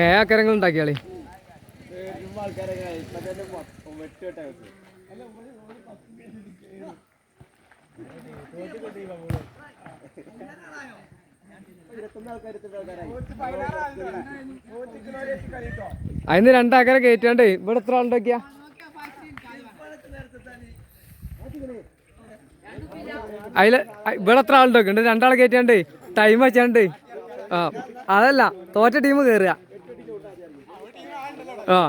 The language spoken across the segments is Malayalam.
ഏക്കരങ്ങൾ ഉണ്ടാക്കിയാളി അതിന് രണ്ടാക്കര കയറ്റാണ്ട് ഇവിടെ എത്ര ആളുണ്ടാക്കിയാ അതില് ഇവിടെ എത്ര ആളുണ്ടൊക്കെ ഉണ്ട് രണ്ടാളെ കയറ്റാണ്ട് ടൈം വെച്ചാണ്ട് ആ അതല്ല തോറ്റ ടീം കേറുക ആ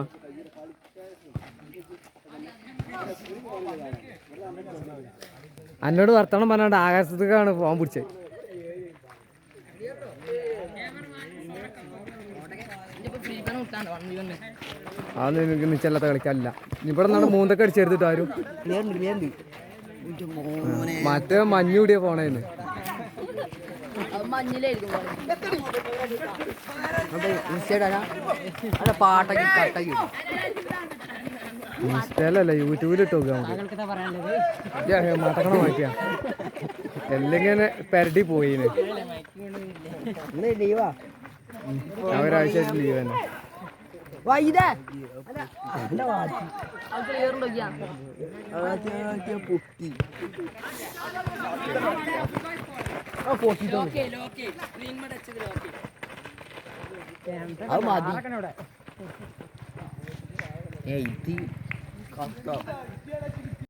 എന്നോട് വർത്തമാനം പറഞ്ഞാണ്ട് ആകാശത്തേക്കാണ് പോകാൻ പിടിച്ചത് അതൊന്നും എനിക്ക് നിച്ചല്ലാത്ത കളിക്കാനില്ല ഇവിടെ നിന്നാണ് മൂന്നൊക്കെ അടിച്ചെടുത്തിട്ട് ആരും മറ്റേ മഞ്ഞൂടിയ പോണേന്ന് ഇൻസ്റ്റയിലല്ല യൂട്യൂബിലിട്ട് നോക്കാം മടക്കണം മാറ്റിയാ എല്ലെങ്ങനെ പെരടി പോയിന് ഒരാഴ്ചയായിട്ട് ലീവ് തന്നെ അത് മതി